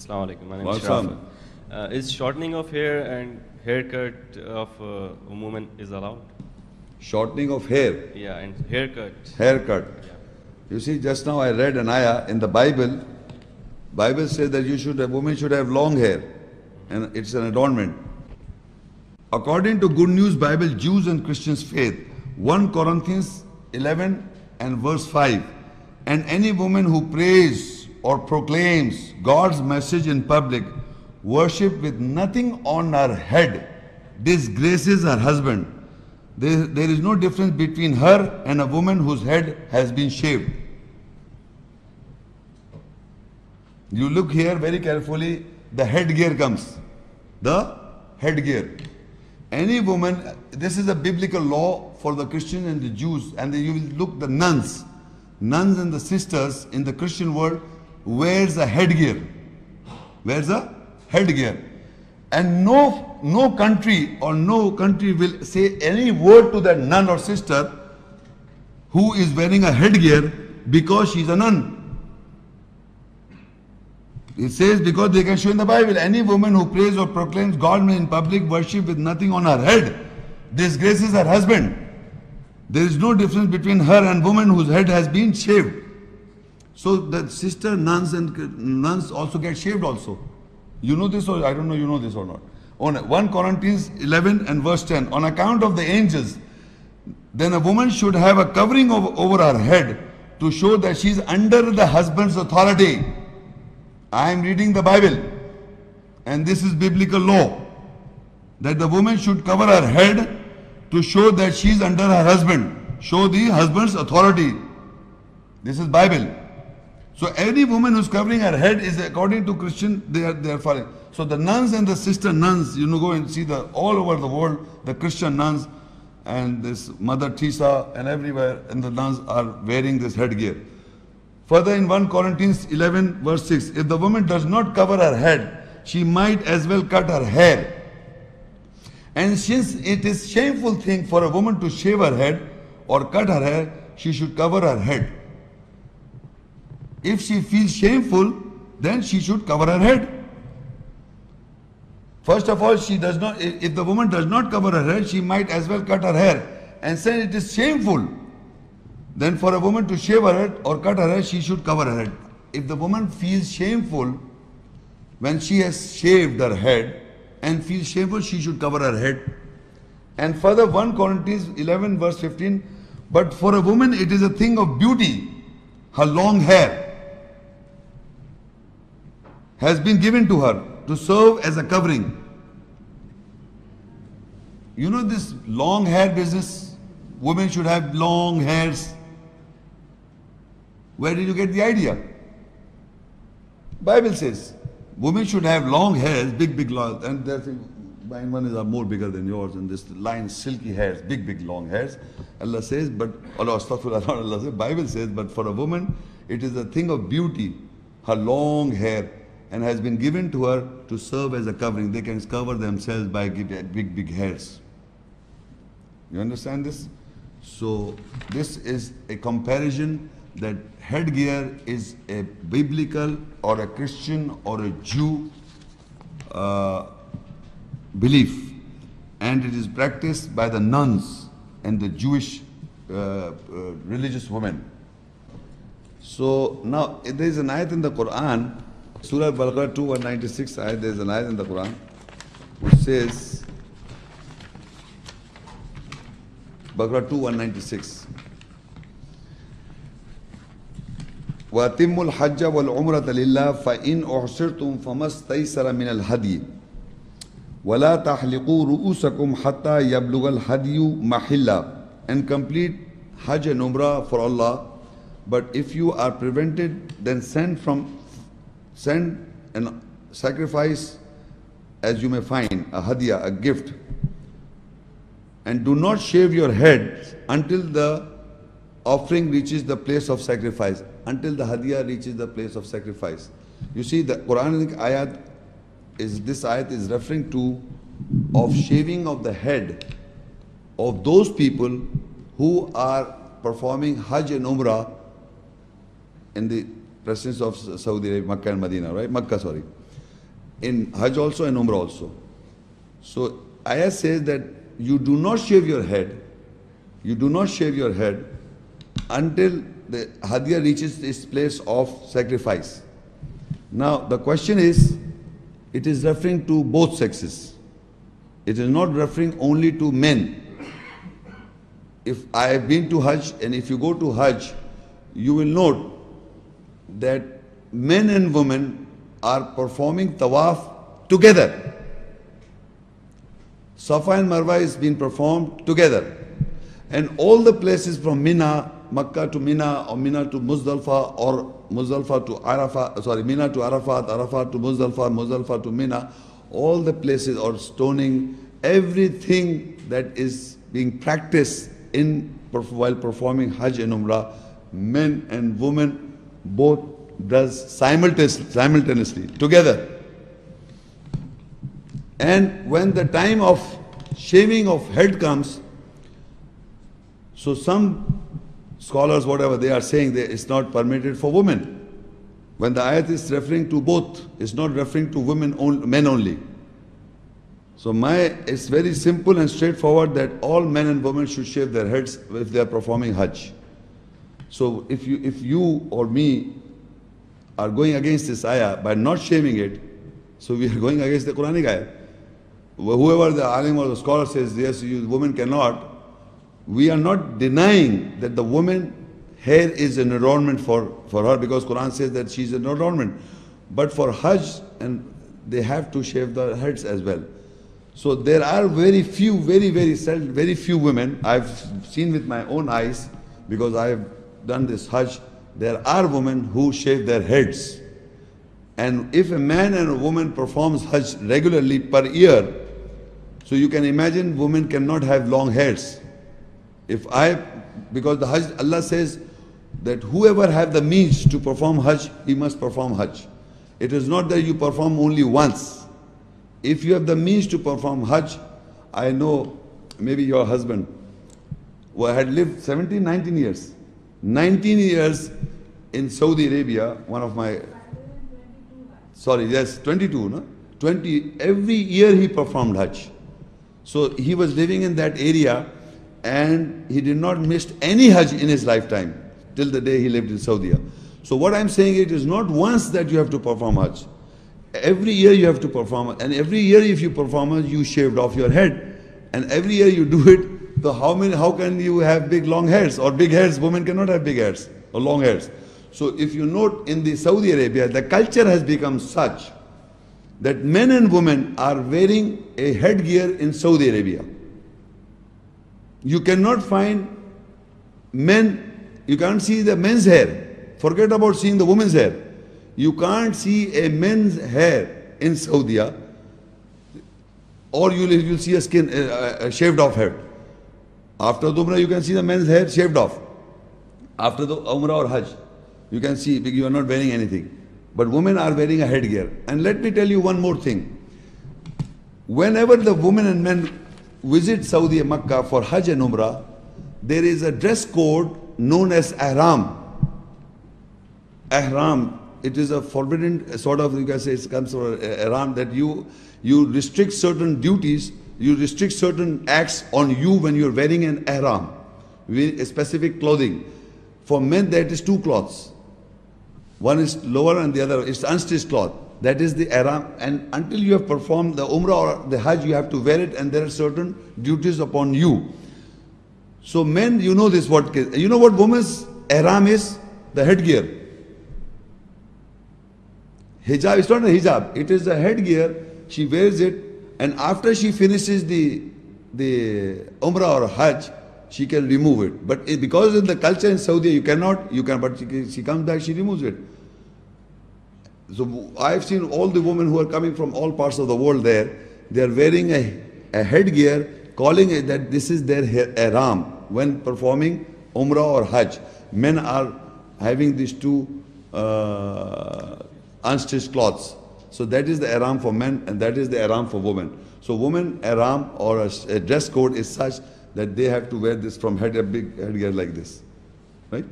Assalamu alaikum. My name is Welcome. Sharaf. Is shortening of hair and haircut of a woman is allowed? Shortening of hair, Yeah, and haircut. haircut. Yeah. You see, just now I read an ayah in the Bible. Bible says that a woman should have long hair, and it's an adornment. According to Good News Bible, Jews and Christians faith, 1 Corinthians 11 and verse 5, and any woman who prays or proclaims God's message in public, worship with nothing on her head, disgraces her husband. There is no difference between her and a woman whose head has been shaved. You look here very carefully, the headgear comes. The headgear. Any woman, this is a biblical law for the Christians and the Jews, and you will look the nuns. Nuns and the sisters in the Christian world wears a headgear. Wears a headgear. And no country will say any word to that nun or sister who is wearing a headgear because she's a nun. It says, because they can show in the Bible, any woman who prays or proclaims God in public worship with nothing on her head disgraces her husband. There is no difference between her and woman whose head has been shaved. So the sister nuns and nuns also get shaved also. You know this, or I don't know you know this or not. On 1 Corinthians 11 and verse 10, on account of the angels, then a woman should have a covering over her head to show that she is under the husband's authority. I am reading the Bible, and this is biblical law, that the woman should cover her head to show that she is under her husband, show the husband's authority. This is Bible. So any woman who's covering her head is, according to Christian, they are following. So the nuns and the sister nuns, go and see all over the world, the Christian nuns and this Mother Teresa and everywhere, and the nuns are wearing this headgear. Further in 1 Corinthians 11 verse 6, if the woman does not cover her head, she might as well cut her hair. And since it is shameful thing for a woman to shave her head or cut her hair, she should cover her head. If she feels shameful, then she should cover her head. First of all, if the woman does not cover her head, she might as well cut her hair. And since it is shameful, then for a woman to shave her head or cut her hair, she should cover her head. If the woman feels shameful when she has shaved her head and feels shameful, she should cover her head. And further, 1 Corinthians 11 verse 15, but for a woman it is a thing of beauty, her long hair has been given to her to serve as a covering. You know this long hair business? Women should have long hairs. Where did you get the idea? Bible says women should have long hairs, big long, and mine one is more bigger than yours, and this line silky hairs, big long hairs. Allah says, but Allah astaghfirullah, Allah says, Bible says, but for a woman it is a thing of beauty, her long hair, and has been given to her to serve as a covering. They can cover themselves by big hairs. You understand this? So this is a comparison that headgear is a biblical or a Christian or a Jew belief, and it is practiced by the nuns and the Jewish religious women. So now there is an ayat in the Quran, Surah Al-Baqarah 2:196 ayat. There is an ayat in the Quran which says, Baqarah 2:196, وَأَتِمُّوا الْحَجَّ وَالْعُمْرَةَ لِلَّهِ فَإِنْ أُحْصِرْتُمْ فَمَا اسْتَيْسَرَ مِنَ الْهَدْيِ وَلَا تَحْلِقُوا رُؤُوسَكُمْ حَتَّى يَبْلُغَ الْهَدْيُ مَحِلَّهُ, and complete Hajj and Umrah for Allah. But if you are prevented, then send and sacrifice as you may find, a hadiyah, a gift. And do not shave your head until the offering reaches the place of sacrifice, until the hadiyah reaches the place of sacrifice. You see, the Quranic ayat this ayat is referring to of shaving of the head of those people who are performing Hajj and Umrah in the presence of Saudi Arabia, Makkah and Medina, right? Makkah, sorry. in Hajj also and Umrah also. So ayah says that you do not shave your head, you do not shave your head until the hadiyah reaches its place of sacrifice. Now the question is, it is referring to both sexes. It is not referring only to men. If I have been to Hajj, and if you go to Hajj, you will note that men and women are performing tawaf together. Safa and Marwa is being performed together. And all the places from Mina, Makkah to Mina, or Mina to Muzdalfa, or Muzdalfa to Arafat, Mina to Arafat, Arafat to Muzdalfa, Muzdalfa to Mina, all the places, or stoning, everything that is being practiced while performing Hajj and Umrah, men and women both does simultaneously together. And when the time of shaving of head comes, so some scholars, whatever they are saying, that it's not permitted for women. When the ayat is referring to both, it's not referring to men only. So it's very simple and straightforward that all men and women should shave their heads if they are performing Hajj. So if you or me are going against this ayah by not shaving it, so we are going against the Quranic ayah. Whoever the alim or the scholar says, yes, woman cannot, we are not denying that the woman hair is an adornment for her, because Quran says that she's an adornment. But for Hajj, and they have to shave their heads as well. So there are very few women, I've seen with my own eyes, because I've done this Hajj, there are women who shave their heads. And if a man and a woman performs Hajj regularly per year, so you can imagine women cannot have long hairs. Because the Hajj, Allah says that whoever have the means to perform Hajj, he must perform Hajj. It is not that you perform only once. If you have the means to perform Hajj, I know maybe your husband who had lived 17, 19 years. 19 years in Saudi Arabia, one of my, 22, no? 20, every year he performed Hajj. So he was living in that area and he did not miss any Hajj in his lifetime till the day he lived in Saudi. So what I'm saying, it is not once that you have to perform Hajj. Every year you have to perform, and every year if you perform Hajj, you shaved off your head. And every year you do it, so how can you have big long hairs or big hairs? Women cannot have big hairs or long hairs. So if you note in the Saudi Arabia, the culture has become such that men and women are wearing a headgear in Saudi Arabia. You cannot find men, you can't see the men's hair. Forget about seeing the women's hair. You can't see a men's hair in Saudi, or you'll see a shaved off head. After the Umrah, you can see the men's hair shaved off. After the Umrah or Hajj, you can see you are not wearing anything. But women are wearing a headgear. And let me tell you one more thing. Whenever the women and men visit Saudi and Makkah for Hajj and Umrah, there is a dress code known as ihram. Ihram, it is a forbidden sort of, you can say it comes from ihram, that you restrict certain duties, you restrict certain acts on you when you are wearing an ihram, a specific clothing. For men, that is two cloths. One is lower and the other is unstitched cloth. That is the ihram. And until you have performed the Umrah or the Hajj, you have to wear it, and there are certain duties upon you. So men, you know this, you know what woman's ihram is? The headgear. Hijab, it's not a hijab, it is a headgear. She wears it, and after she finishes the Umrah or Hajj, she can remove it. But because in the culture in Saudi, but she comes back, she removes it. So I've seen all the women who are coming from all parts of the world there, they are wearing a headgear, calling it that this is their ihram when performing Umrah or Hajj. Men are having these two unstitched cloths. So that is the ihram for men, and that is the ihram for women. So women ihram or a dress code is such that they have to wear this from a big headgear like this, right?